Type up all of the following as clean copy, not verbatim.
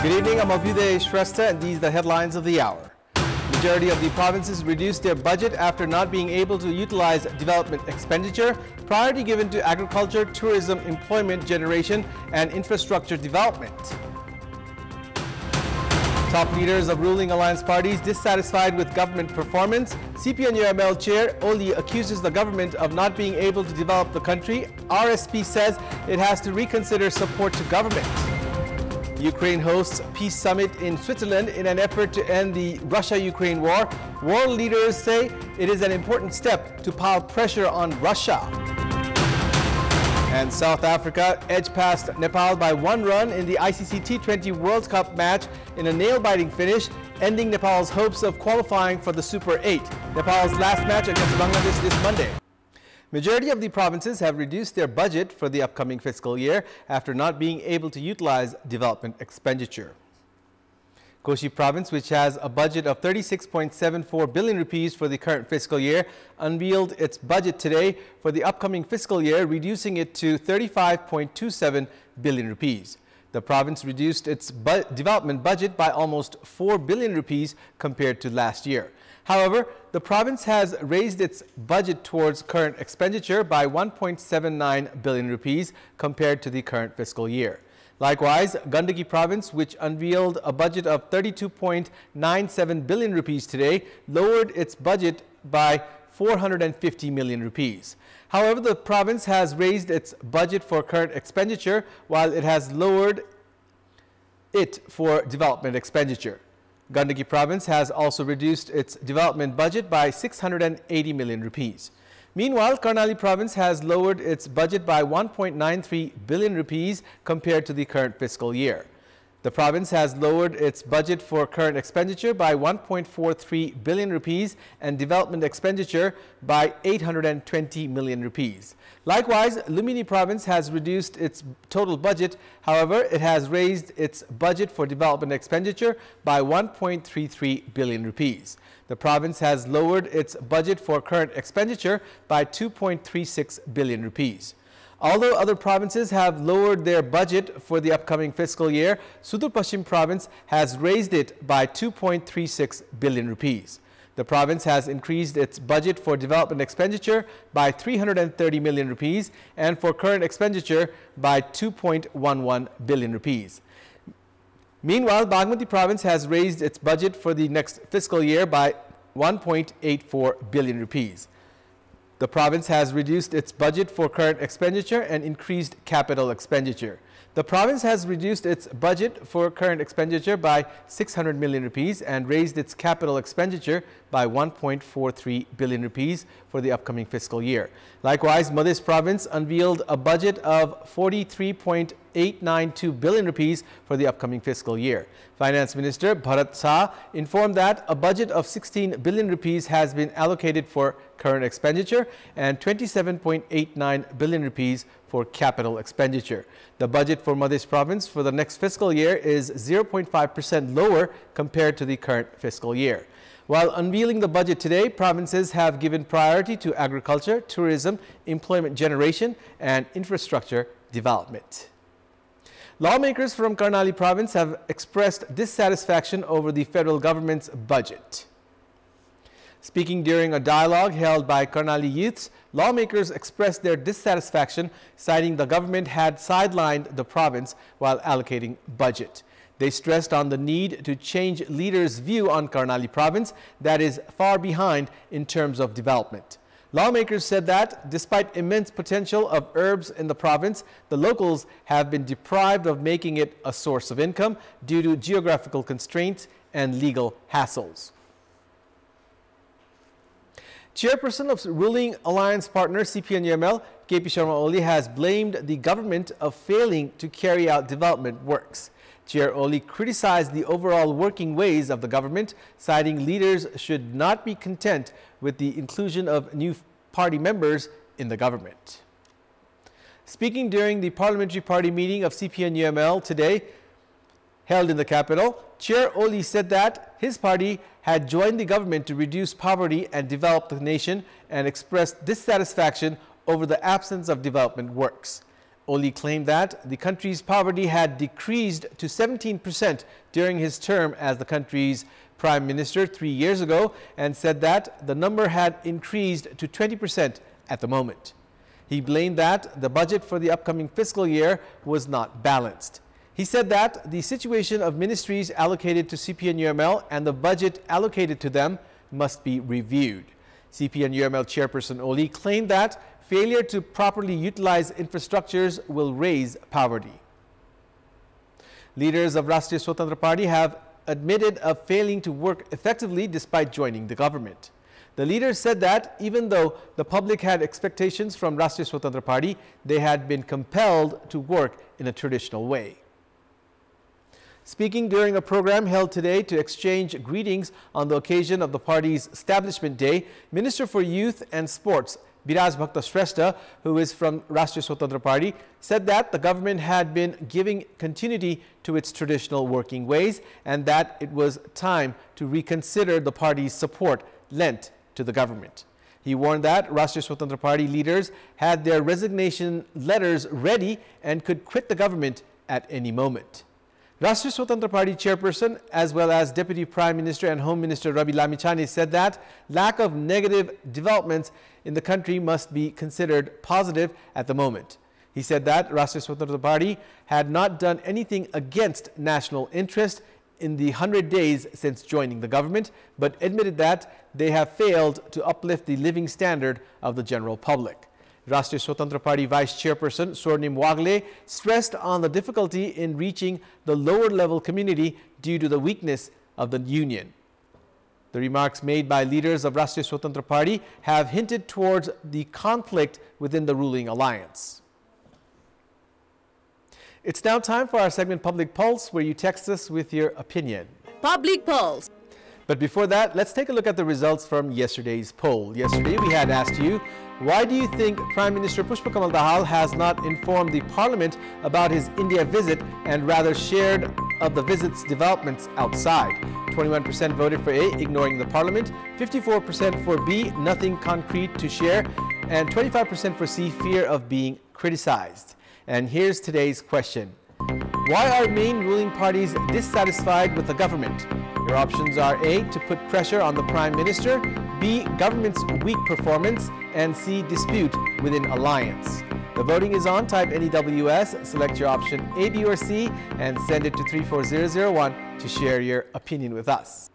Good evening, I'm Abhyuday Shrestha and these are the headlines of the hour. Majority of the provinces reduced their budget after not being able to utilize development expenditure. Priority given to agriculture, tourism, employment generation and infrastructure development. Top leaders of ruling alliance parties dissatisfied with government performance. CPN-UML chair Oli accuses the government of not being able to develop the country. RSP says it has to reconsider support to government. Ukraine hosts peace summit in Switzerland in an effort to end the Russia-Ukraine war. World leaders say it is an important step to pile pressure on Russia. And South Africa edged past Nepal by 1 run in the ICC T20 World Cup match in a nail-biting finish, ending Nepal's hopes of qualifying for the Super 8. Nepal's last match against Bangladesh this Monday. Majority of the provinces have reduced their budget for the upcoming fiscal year after not being able to utilize development expenditure. Koshi province, which has a budget of 36.74 billion rupees for the current fiscal year, unveiled its budget today for the upcoming fiscal year, reducing it to 35.27 billion rupees. The province reduced its development budget by almost 4 billion rupees compared to last year. However, the province has raised its budget towards current expenditure by 1.79 billion rupees compared to the current fiscal year. Likewise, Gandaki province, which unveiled a budget of 32.97 billion rupees today, lowered its budget by 450 million rupees. However, the province has raised its budget for current expenditure while it has lowered it for development expenditure. Gandaki province has also reduced its development budget by 680 million rupees. Meanwhile, Karnali province has lowered its budget by 1.93 billion rupees compared to the current fiscal year. The province has lowered its budget for current expenditure by 1.43 billion rupees and development expenditure by 820 million rupees. Likewise, Lumini province has reduced its total budget. However, it has raised its budget for development expenditure by 1.33 billion rupees. The province has lowered its budget for current expenditure by 2.36 billion rupees. Although other provinces have lowered their budget for the upcoming fiscal year, Sudur Paschim province has raised it by 2.36 billion rupees. The province has increased its budget for development expenditure by 330 million rupees and for current expenditure by 2.11 billion rupees. Meanwhile, Bagmati province has raised its budget for the next fiscal year by 1.84 billion rupees. The province has reduced its budget for current expenditure and increased capital expenditure. The province has reduced its budget for current expenditure by 600 million rupees and raised its capital expenditure by 1.43 billion rupees for the upcoming fiscal year. Likewise, Madhya province unveiled a budget of 43.892 billion rupees for the upcoming fiscal year. Finance Minister Bharat Shah informed that a budget of 16 billion rupees has been allocated for current expenditure and 27.89 billion rupees for capital expenditure. The budget for Madhya province for the next fiscal year is 0.5% lower compared to the current fiscal year. While unveiling the budget today, provinces have given priority to agriculture, tourism, employment generation, and infrastructure development. Lawmakers from Karnali province have expressed dissatisfaction over the federal government's budget. Speaking during a dialogue held by Karnali youths, lawmakers expressed their dissatisfaction, citing the government had sidelined the province while allocating budget. They stressed on the need to change leaders' view on Karnali province that is far behind in terms of development. Lawmakers said that despite immense potential of herbs in the province, the locals have been deprived of making it a source of income due to geographical constraints and legal hassles. Chairperson of ruling alliance partner CPN-UML, KP Sharma Oli, has blamed the government of failing to carry out development works. Chair Oli criticized the overall working ways of the government, citing leaders should not be content with the inclusion of new party members in the government. Speaking during the parliamentary party meeting of CPN-UML today, held in the capital, Chair Oli said that his party had joined the government to reduce poverty and develop the nation and expressed dissatisfaction over the absence of development works. Oli claimed that the country's poverty had decreased to 17% during his term as the country's Prime Minister 3 years ago, and said that the number had increased to 20% at the moment. He blamed that the budget for the upcoming fiscal year was not balanced. He said that the situation of ministries allocated to CPN-UML and the budget allocated to them must be reviewed. CPN-UML chairperson Oli claimed that failure to properly utilize infrastructures will raise poverty. Leaders of Rashtriya Swatantra Party have admitted of failing to work effectively despite joining the government. The leaders said that even though the public had expectations from Rashtriya Swatantra Party, they had been compelled to work in a traditional way. Speaking during a program held today to exchange greetings on the occasion of the party's establishment day, Minister for Youth and Sports Biraj Bhakta Shrestha, who is from Rashtriya Swatantra Party, said that the government had been giving continuity to its traditional working ways and that it was time to reconsider the party's support lent to the government. He warned that Rashtriya Swatantra Party leaders had their resignation letters ready and could quit the government at any moment. Rashtriya Swatantra Party chairperson as well as Deputy Prime Minister and Home Minister Ravi Lamichhane said that lack of negative developments in the country must be considered positive at the moment. He said that Rashtriya Swatantra Party had not done anything against national interest in the 100 days since joining the government, but admitted that they have failed to uplift the living standard of the general public. Rashtriya Swatantra Party Vice Chairperson Swarnim Wagle stressed on the difficulty in reaching the lower level community due to the weakness of the union. The remarks made by leaders of Rashtriya Swatantra Party have hinted towards the conflict within the ruling alliance. It's now time for our segment Public Pulse, where you text us with your opinion. Public Pulse. But before that, let's take a look at the results from yesterday's poll. Yesterday, we had asked you, why do you think Prime Minister Pushpa Kamal Dahal has not informed the Parliament about his India visit and rather shared of the visit's developments outside? 21% voted for A, ignoring the Parliament, 54% for B, nothing concrete to share, and 25% for C, fear of being criticized. And here's today's question. Why are main ruling parties dissatisfied with the government? Your options are A, to put pressure on the Prime Minister, B, government's weak performance, and C, dispute within alliance. The voting is on. Type NEWS, select your option A, B, or C, and send it to 34001 to share your opinion with us.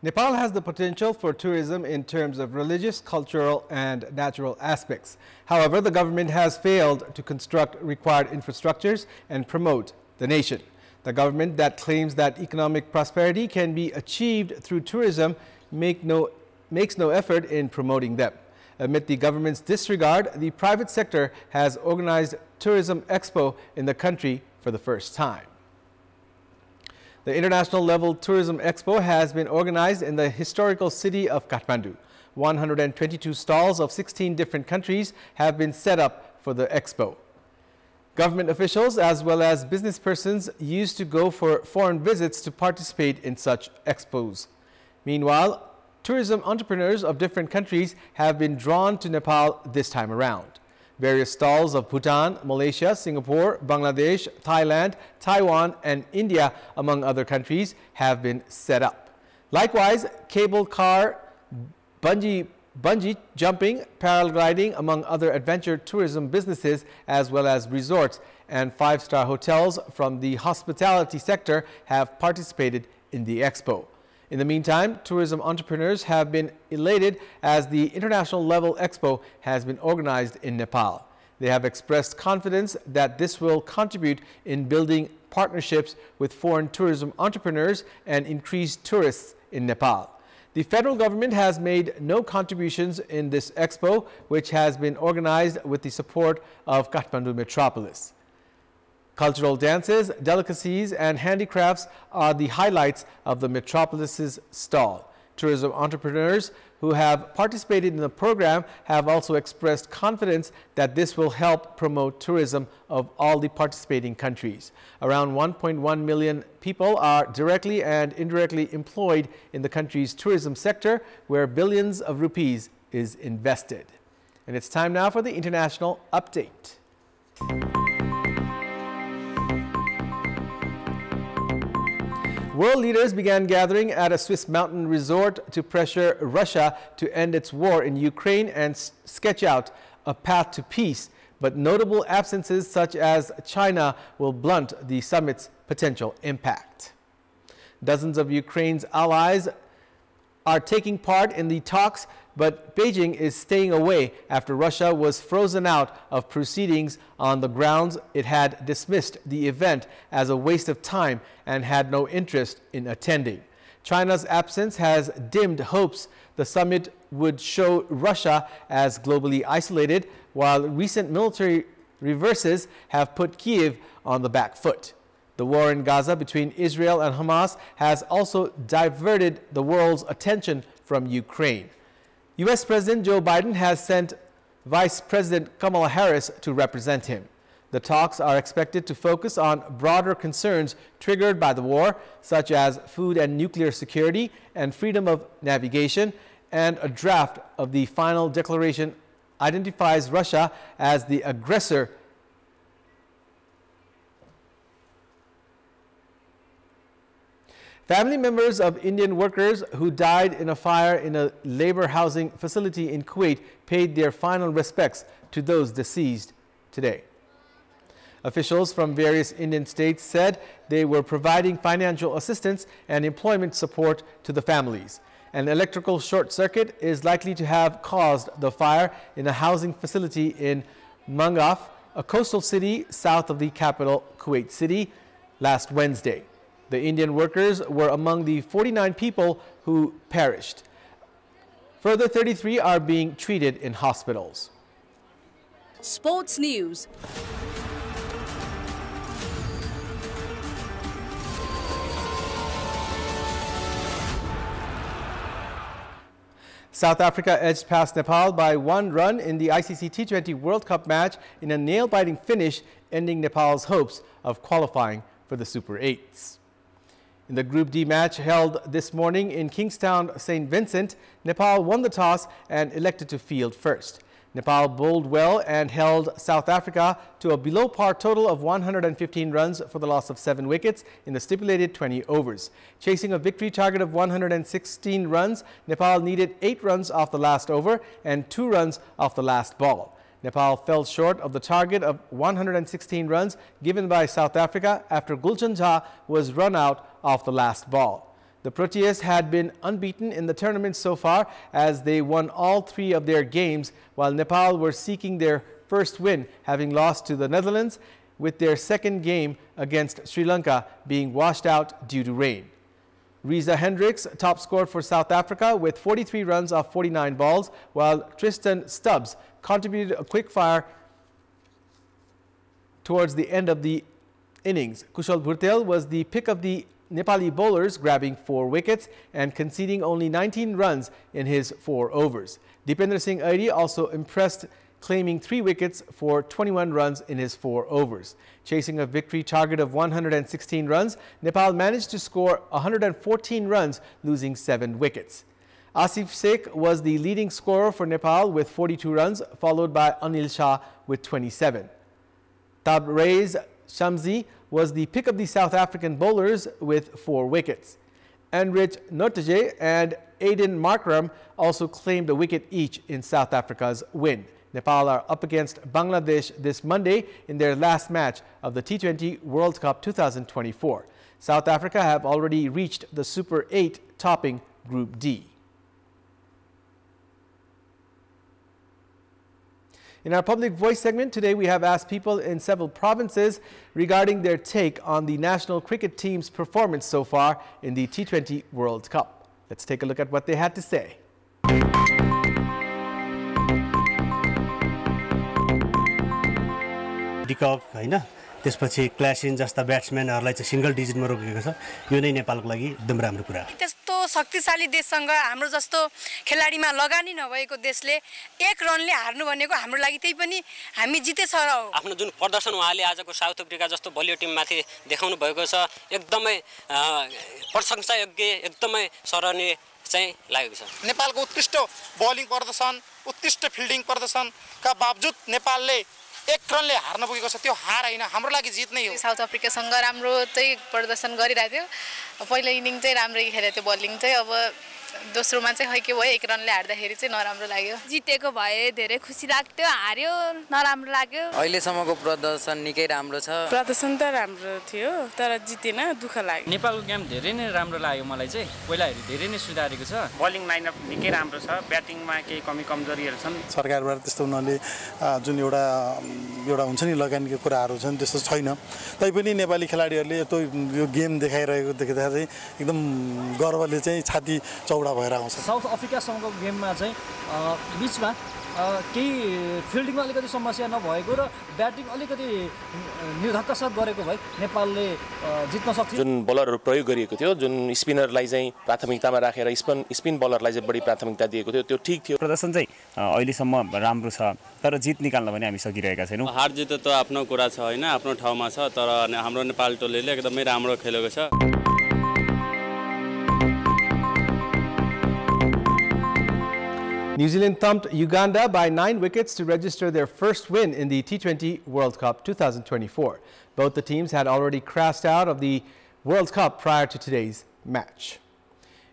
Nepal has the potential for tourism in terms of religious, cultural, and natural aspects. However, the government has failed to construct required infrastructures and promote the nation. The government that claims that economic prosperity can be achieved through tourism makes no effort in promoting them. Amid the government's disregard, the private sector has organized Tourism Expo in the country for the first time. The international level Tourism Expo has been organized in the historical city of Kathmandu. 122 stalls of 16 different countries have been set up for the expo. Government officials as well as business persons used to go for foreign visits to participate in such expos. Meanwhile, tourism entrepreneurs of different countries have been drawn to Nepal this time around. Various stalls of Bhutan, Malaysia, Singapore, Bangladesh, Thailand, Taiwan, and India, among other countries, have been set up. Likewise, cable car, bungee jumping, paragliding, among other adventure tourism businesses, as well as resorts and five-star hotels from the hospitality sector have participated in the expo. In the meantime, tourism entrepreneurs have been elated as the international level expo has been organized in Nepal. They have expressed confidence that this will contribute in building partnerships with foreign tourism entrepreneurs and increase tourists in Nepal. The federal government has made no contributions in this expo, which has been organized with the support of Kathmandu metropolis. Cultural dances, delicacies, and handicrafts are the highlights of the metropolis's stall. Tourism entrepreneurs who have participated in the program have also expressed confidence that this will help promote tourism of all the participating countries. Around 1.1 million people are directly and indirectly employed in the country's tourism sector, where billions of rupees is invested. And it's time now for the international update. World leaders began gathering at a Swiss mountain resort to pressure Russia to end its war in Ukraine and sketch out a path to peace. But notable absences such as China will blunt the summit's potential impact. Dozens of Ukraine's allies are taking part in the talks, but Beijing is staying away after Russia was frozen out of proceedings on the grounds it had dismissed the event as a waste of time and had no interest in attending. China's absence has dimmed hopes the summit would show Russia as globally isolated, while recent military reverses have put Kyiv on the back foot. The war in Gaza between Israel and Hamas has also diverted the world's attention from Ukraine. U.S. President Joe Biden has sent Vice President Kamala Harris to represent him. The talks are expected to focus on broader concerns triggered by the war, such as food and nuclear security and freedom of navigation, and a draft of the final declaration identifies Russia as the aggressor. Family members of Indian workers who died in a fire in a labor housing facility in Kuwait paid their final respects to those deceased today. Officials from various Indian states said they were providing financial assistance and employment support to the families. An electrical short circuit is likely to have caused the fire in a housing facility in Mangaf, a coastal city south of the capital, Kuwait City, last Wednesday. The Indian workers were among the 49 people who perished. Further 33 are being treated in hospitals. Sports news. South Africa edged past Nepal by 1 run in the ICC T20 World Cup match in a nail-biting finish, ending Nepal's hopes of qualifying for the Super 8s. In the Group D match held this morning in Kingstown, St. Vincent, Nepal won the toss and elected to field first. Nepal bowled well and held South Africa to a below-par total of 115 runs for the loss of 7 wickets in the stipulated 20 overs. Chasing a victory target of 116 runs, Nepal needed 8 runs off the last over and 2 runs off the last ball. Nepal fell short of the target of 116 runs given by South Africa after Gulshan Jha was run out off the last ball. The Proteas had been unbeaten in the tournament so far as they won all 3 of their games, while Nepal were seeking their first win, having lost to the Netherlands, with their second game against Sri Lanka being washed out due to rain. Reza Hendricks top scored for South Africa with 43 runs off 49 balls, while Tristan Stubbs contributed a quick fire towards the end of the innings. Kushal Bhurtel was the pick of the Nepali bowlers, grabbing 4 wickets and conceding only 19 runs in his 4 overs. Dipendra Singh Airi also impressed, claiming 3 wickets for 21 runs in his 4 overs. Chasing a victory target of 116 runs, Nepal managed to score 114 runs, losing 7 wickets. Asif Sheikh was the leading scorer for Nepal with 42 runs, followed by Anil Shah with 27. Tabraiz Shamsi was the pick of the South African bowlers with 4 wickets. Enrich Notje and Aiden Markram also claimed a wicket each in South Africa's win. Nepal are up against Bangladesh this Monday in their last match of the T20 World Cup 2024. South Africa have already reached the Super 8, topping Group D. In our Public Voice segment today, we have asked people in several provinces regarding their take on the national cricket team's performance so far in the T20 World Cup. Let's take a look at what they had to say. डिकअप हैन त्यसपछि Klaasen जस्ता ब्याट्सम्यानहरुलाई चाहिँ single डिजिटमा रोकेको छ यो नै नेपालको लागि एकदम राम्रो कुरा हो त्यस्तो शक्तिशाली देशसँग हाम्रो जस्तो खेलाडीमा लगानी नभएको देशले एक रनले हार्नु भनेको हाम्रो लागि त्यही पनि हामी जितेछ र हो आफ्नो जुन प्रदर्शन उहाँले आजको साउथ अफ्रिका जस्तो बलियो टिममाथि देखाउनु भएको छ एकदमै प्रशंसायोग्य एकदमै सराहनीय चाहिँ लागेको छ नेपालको उत्कृष्ट बलिङ प्रदर्शन उत्कृष्ट फिल्डिङ प्रदर्शनका बावजुद नेपालले एक रनले हार्न पुगेको छ त्यो हार हैन हाम्रो लागि जित नै हो साउथ अफ्रिकासँग राम्रो चाहिँ प्रदर्शन गरिरहेको थियो पहिलो इनिङ चाहिँ राम्रै खेलेको थियो बलिङ चाहिँ अब दोस्रोमा चाहिँ खै के भयो एक रनले हार्दाखेरि चाहिँ नराम्रो लाग्यो जितेको भए धेरै खुसी लाग्थ्यो हार्यो नराम्रो लाग्यो अहिलेसम्मको प्रदर्शन निकै राम्रो छ प्रदर्शन त राम्रो थियो तर जितेन दुःख लाग्यो नेपालको गेम धेरै नै राम्रो लाग्यो मलाई चाहिँ पहिला हेरी धेरै नै सुधारेको छ बलिङ लाइनअप निकै राम्रो छ ब्याटिङमा केही कमी कमजोरीहरू छन् सरकारबाट त्यस्तो उनीहरूले जुन एउटा हुन्छ नि लगानीको कुराहरू छन् त्यस्तो छैन तैपनि नेपाली खेलाडीहरूले यो गेम देखाइरहेको देख्दा चाहिँ एकदम गर्वले चाहिँ छाती चौडा भएर आउँछ साउथ अफ्रिकासँगको गेममा चाहिँ बिचमा केही फिल्डिङमा अलिकति समस्या नभएको र ब्याटिङ अलिकति निर्धक्कसाथ गरेको भए नेपालले जित्न सक्थ्यो जुन बलरहरू प्रयोग गरिएको थियो जुन स्पिनरलाई चाहिँ प्राथमिकतामा राखेर स्पिन बलरलाई चाहिँ बढी प्राथमिकता दिएको थियो त्यो ठिक थियो प्रदर्शन चाहिँ अहिलेसम्म राम्रो छ तर जित निकाल्न पनि हामी सकिरहेका छैनौँ हार जित त आफ्नो कुरा छ हैन आफ्नो ठाउँमा छ तर हाम्रो नेपाल टोलीले एकदमै राम्रो खेलेको छ New Zealand thumped Uganda by 9 wickets to register their first win in the T20 World Cup 2024. Both the teams had already crashed out of the World Cup prior to today's match.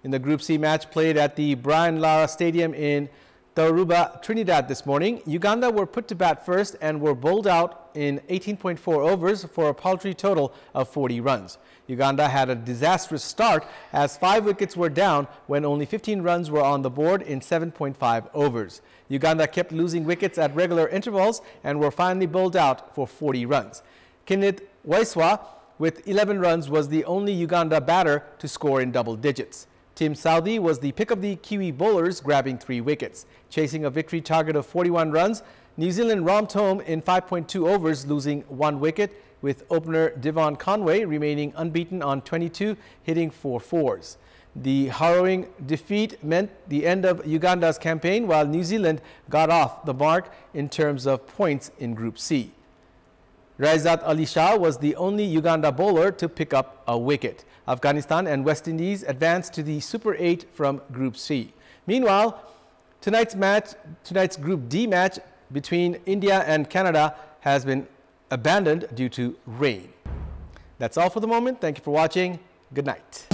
In the Group C match played at the Brian Lara Stadium in Tarouba, Trinidad this morning, Uganda were put to bat first and were bowled out in 18.4 overs for a paltry total of 40 runs. Uganda had a disastrous start as 5 wickets were down when only 15 runs were on the board in 7.5 overs. Uganda kept losing wickets at regular intervals and were finally bowled out for 40 runs. Kenneth Waiswa with 11 runs was the only Uganda batter to score in double digits. Tim Southee was the pick of the Kiwi bowlers, grabbing 3 wickets. Chasing a victory target of 41 runs, New Zealand romped home in 5.2 overs, losing 1 wicket, with opener Devon Conway remaining unbeaten on 22, hitting 4 fours. The harrowing defeat meant the end of Uganda's campaign, while New Zealand got off the mark in terms of points in Group C. Raizat Ali Shah was the only Uganda bowler to pick up a wicket. Afghanistan and West Indies advanced to the Super 8 from Group C. Meanwhile, tonight's Group D match between India and Canada has been abandoned due to rain. That's all for the moment. Thank you for watching. Good night.